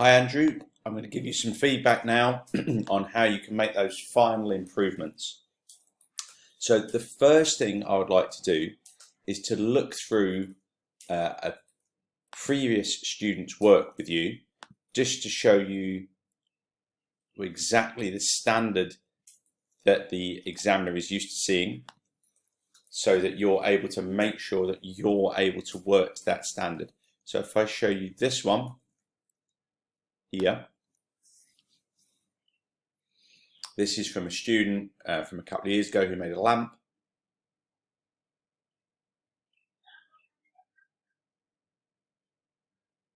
Hi Andrew, I'm going to give you some feedback now on how you can make those final improvements. So the first thing I would like to do is to look through a previous student's work with you, just to show you exactly the standard that the examiner is used to seeing, so that you're able to make sure that you're able to work to that standard. So if I show you this one here, this is from a student from a couple of years ago who made a lamp.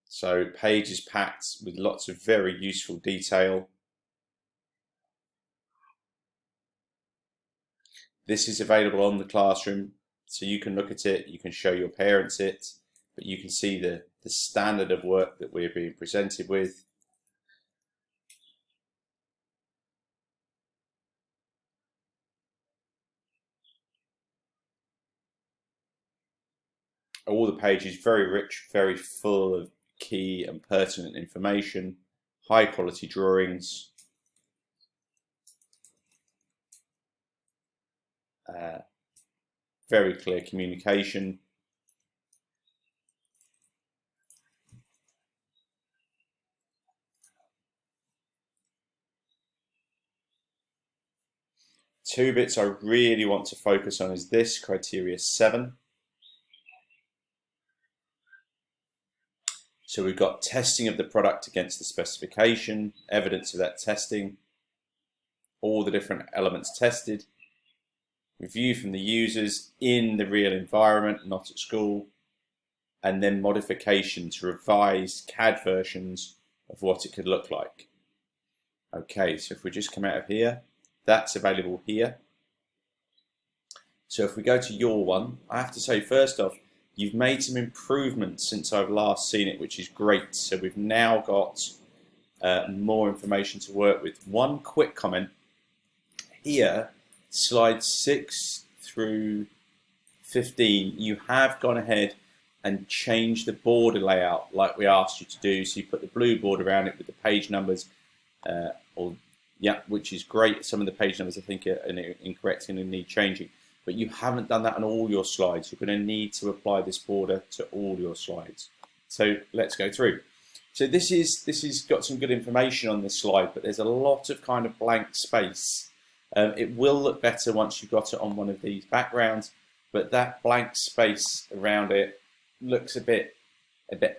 So page is packed with lots of very useful detail. This is available on the classroom, so you can look at it, you can show your parents it, but you can see the standard of work that we're being presented with. All the pages very rich, very full of key and pertinent information, high quality drawings, very clear communication. Two bits I really want to focus on is this, criteria 7. So we've got testing of the product against the specification, evidence of that testing, all the different elements tested, review from the users in the real environment, not at school, and then modification to revise CAD versions of what it could look like. Okay, so if we just come out of here, that's available here. So if we go to your one, I have to say first off, you've made some improvements since I've last seen it, which is great. So we've now got more information to work with. One quick comment here, slides 6 through 15, you have gone ahead and changed the border layout like we asked you to do. So you put the blue border around it with the page numbers, which is great. Some of the page numbers I think are incorrect and need changing. But you haven't done that on all your slides. You're going to need to apply this border to all your slides. So let's go through. So this is got some good information on this slide, but there's a lot of kind of blank space. It will look better once you've got it on one of these backgrounds, but that blank space around it looks a bit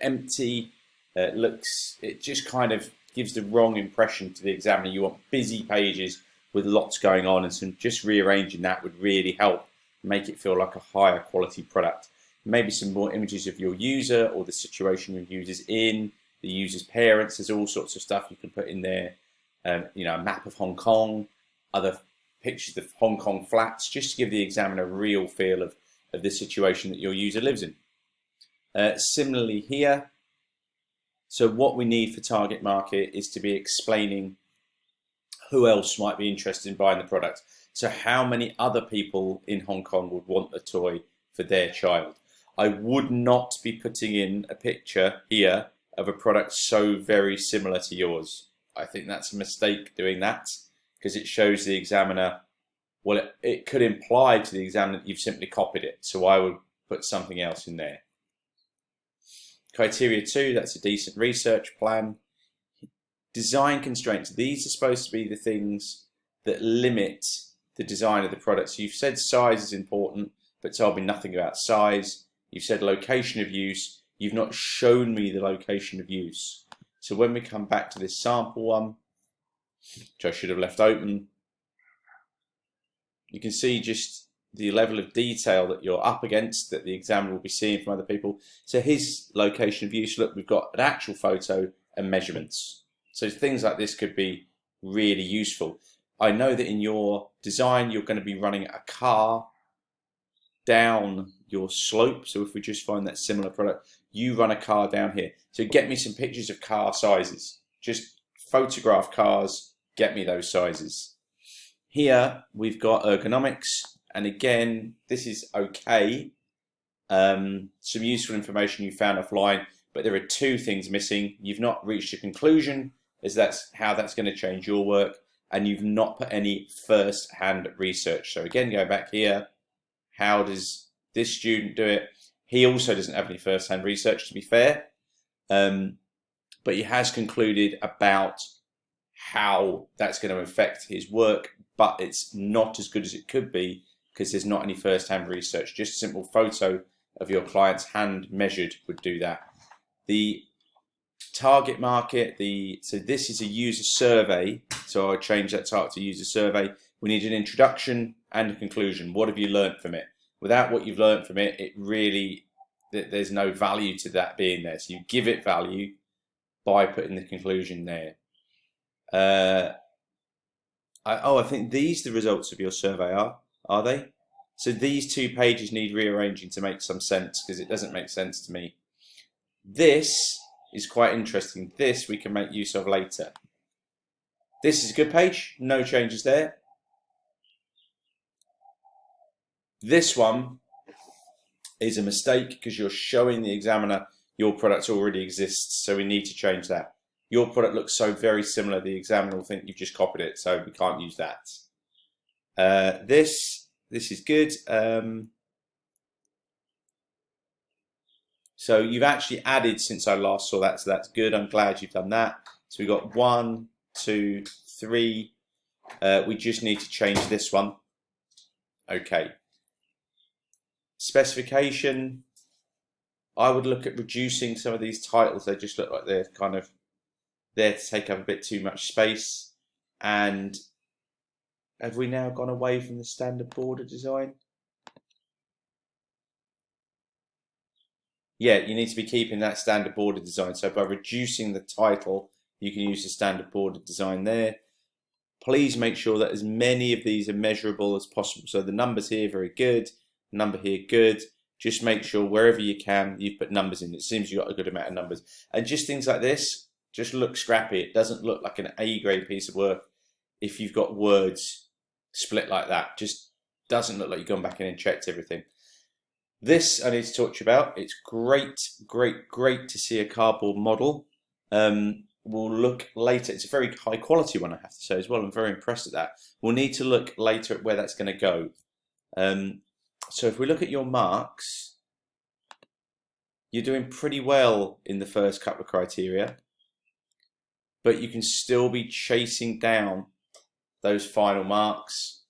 empty. It just kind of gives the wrong impression to the examiner. You want busy pages with lots going on, and so just rearranging that would really help make it feel like a higher quality product. Maybe some more images of your user or the situation your user's in, the user's parents. There's all sorts of stuff you can put in there. A map of Hong Kong, other pictures of Hong Kong flats, just to give the examiner a real feel of the situation that your user lives in. Similarly here, so what we need for target market is to be explaining who else might be interested in buying the product. So how many other people in Hong Kong would want the toy for their child? I would not be putting in a picture here of a product so very similar to yours. I think that's a mistake doing that, because it shows the examiner, well, it could imply to the examiner that you've simply copied it. So I would put something else in there. Criteria 2, that's a decent research plan. Design constraints, these are supposed to be the things that limit the design of the product. So you've said size is important, but told me nothing about size. You've said location of use, you've not shown me the location of use. So when we come back to this sample one, which I should have left open, you can see just the level of detail that you're up against, that the examiner will be seeing from other people. So his location of use, look, we've got an actual photo and measurements. So things like this could be really useful. I know that in your design, you're going to be running a car down your slope. So if we just find that similar product, you run a car down here. So get me some pictures of car sizes. Just photograph cars, get me those sizes. Here we've got ergonomics. And again, this is okay. Some useful information you found offline, but there are two things missing. You've not reached a conclusion, as that's how that's going to change your work, and you've not put any first-hand research. So again, go back here. How does this student do it? He also doesn't have any first-hand research, to be fair, but he has concluded about how that's going to affect his work, but it's not as good as it could be because there's not any first-hand research. Just a simple photo of your client's hand measured would do that. The target market, so this is a user survey, so I'll change that title to user survey. We need an introduction and a conclusion. What have you learned from it? Without what you've learned from it, there's no value to that being there. So you give it value by putting the conclusion there. I think these the results of your survey are they? So these two pages need rearranging to make some sense, because it doesn't make sense to me. This is quite interesting. This we can make use of later. This is a good page, no changes there. This one is a mistake because you're showing the examiner your product already exists, so we need to change that. Your product looks so very similar, the examiner will think you've just copied it, so we can't use that. This is good. So you've actually added since I last saw that, so that's good. I'm glad you've done that. So we've got 1, 2, 3. We just need to change this one. Okay. Specification. I would look at reducing some of these titles. They just look like they're kind of there to take up a bit too much space. And have we now gone away from the standard border design? Yeah, you need to be keeping that standard border design. So by reducing the title, you can use the standard border design there. Please make sure that as many of these are measurable as possible. So the numbers here, very good. Number here, good. Just make sure wherever you can, you put numbers in. It seems you've got a good amount of numbers. And just things like this, just look scrappy. It doesn't look like an A-grade piece of work if you've got words split like that. Just doesn't look like you've gone back in and checked everything. This I need to talk to you about. It's great, great, great to see a cardboard model. We'll look later. It's a very high quality one, I have to say as well. I'm very impressed at that. We'll need to look later at where that's going to go. So if we look at your marks, you're doing pretty well in the first couple of criteria, but you can still be chasing down those final marks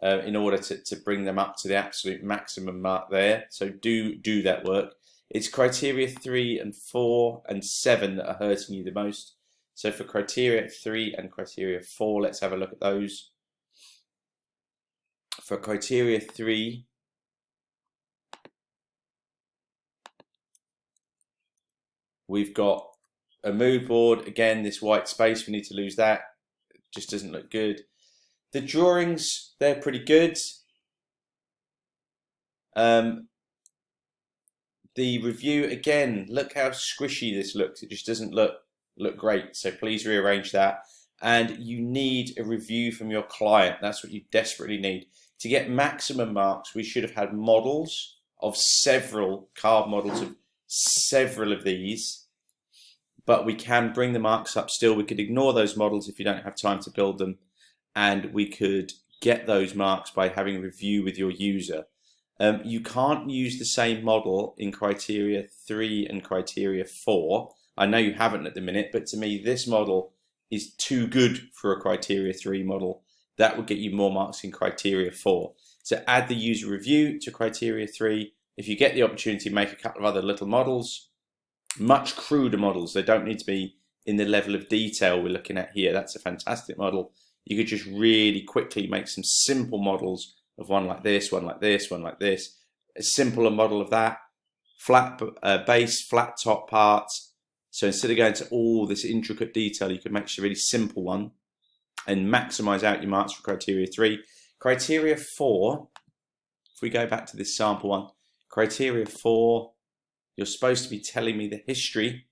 in order to bring them up to the absolute maximum mark there. So do that work. It's criteria 3 and 4 and 7 that are hurting you the most. So for criteria 3 and criteria 4, let's have a look at those. For criteria 3, we've got a mood board. Again, this white space, we need to lose that. It just doesn't look good. The drawings, they're pretty good. The review, again, look how squishy this looks. It just doesn't look great. So please rearrange that. And you need a review from your client. That's what you desperately need. To get maximum marks, we should have had models of several, card models of several of these. But we can bring the marks up still. We could ignore those models if you don't have time to build them. And we could get those marks by having a review with your user. You can't use the same model in criteria 3 and criteria 4. I know you haven't at the minute, but to me, this model is too good for a criteria 3 model. That would get you more marks in criteria 4. So add the user review to criteria 3. If you get the opportunity, make a couple of other little models, much cruder models. They don't need to be in the level of detail we're looking at here. That's a fantastic model. You could just really quickly make some simple models of one like this, one like this, one like this. A simpler model of that. Flat base, flat top parts. So instead of going to all this intricate detail, you can make a really simple one and maximize out your marks for criteria 3. Criteria 4, if we go back to this sample one, criteria 4, you're supposed to be telling me the history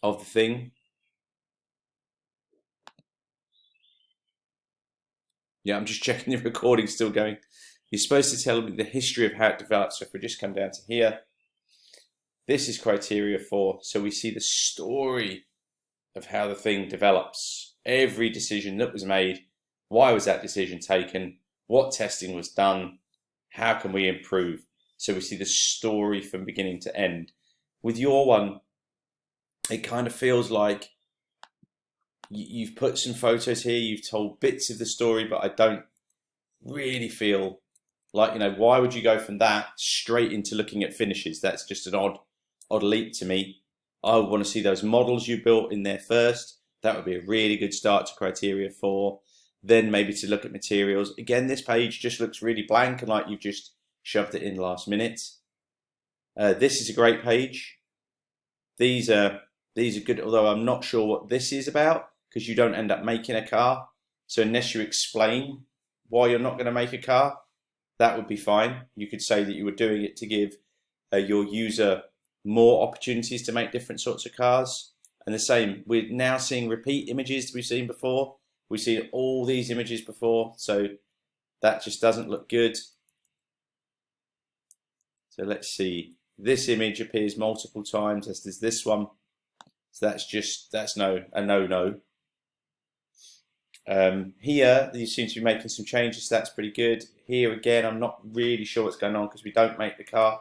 of the thing. Yeah, I'm just checking the recording's still going. You're supposed to tell me the history of how it developed. So if we just come down to here, This is criteria 4. So we see the story of how the thing develops. Every decision that was made, why was that decision taken, what testing was done, how can we improve? So we see the story from beginning to end. With your one, it kind of feels like you've put some photos here, you've told bits of the story, but I don't really feel like, you know, why would you go from that straight into looking at finishes? That's just an odd leap to me. I would want to see those models you built in there first. That would be a really good start to criteria 4. Then maybe to look at materials. Again, this page just looks really blank and like you've just shoved it in last minute. This is a great page. These are good, although I'm not sure what this is about, because you don't end up making a car. So unless you explain why you're not going to make a car, that would be fine. You could say that you were doing it to give your user more opportunities to make different sorts of cars. And the same, we're now seeing repeat images that we've seen before. We've seen all these images before, so that just doesn't look good. So let's see. This image appears multiple times, as does this one. So that's a no-no. Here, you seem to be making some changes, so that's pretty good. Here again, I'm not really sure what's going on because we don't make the car.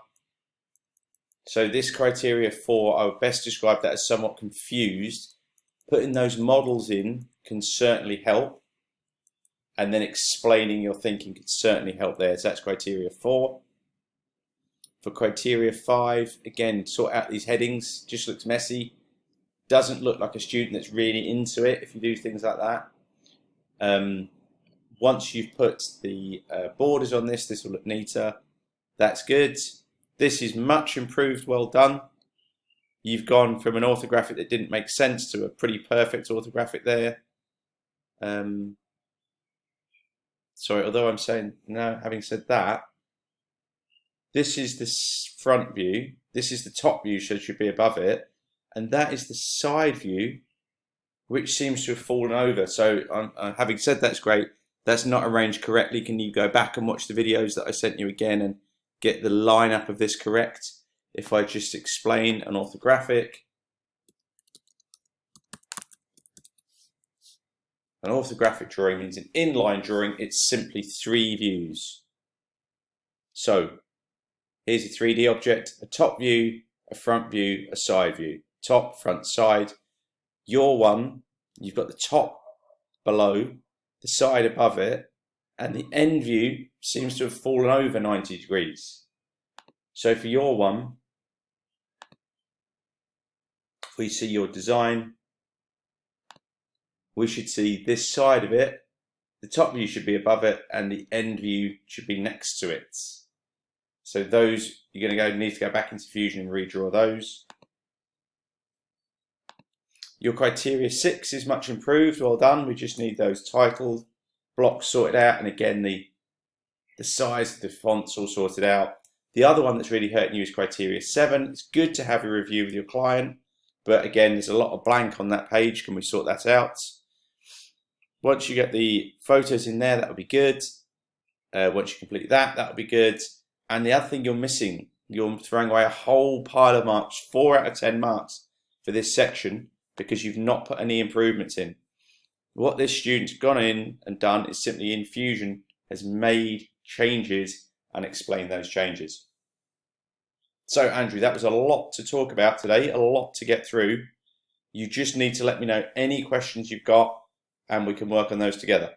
So this criteria 4, I would best describe that as somewhat confused. Putting those models in can certainly help, and then explaining your thinking can certainly help there. So that's criteria 4. For criteria 5, again, sort out these headings. Just looks messy. Doesn't look like a student that's really into it if you do things like that. Once you've put the borders on this will look neater. That's good. This is much improved, well done. You've gone from an orthographic that didn't make sense to a pretty perfect orthographic there. Sorry, although I'm saying, no, having said that, this is the front view, this is the top view, so it should be above it, and that is the side view, which seems to have fallen over. So having said that's great, that's not arranged correctly. Can you go back and watch the videos that I sent you again and get the lineup of this correct? If I just explain an orthographic. An orthographic drawing means an inline drawing. It's simply 3 views. So here's a 3D object, a top view, a front view, a side view. Top, front, side. Your one, you've got the top below, the side above it, and the end view seems to have fallen over 90 degrees. So for your one, we see your design. We should see this side of it. The top view should be above it, and the end view should be next to it. So those, you're going to need to go back into Fusion and redraw those. Your criteria 6 is much improved, well done. We just need those title blocks sorted out, and again the size of the fonts all sorted out. The other one that's really hurting you is criteria 7. It's good to have a review with your client, but again, there's a lot of blank on that page. Can we sort that out? Once you get the photos in there, that would be good. Once you complete that, that would be good. And the other thing you're missing, you're throwing away a whole pile of marks, 4 out of 10 marks for this section, because you've not put any improvements in. What this student's gone in and done is simply in Fusion has made changes and explained those changes. So Andrew, that was a lot to talk about today, a lot to get through. You just need to let me know any questions you've got and we can work on those together.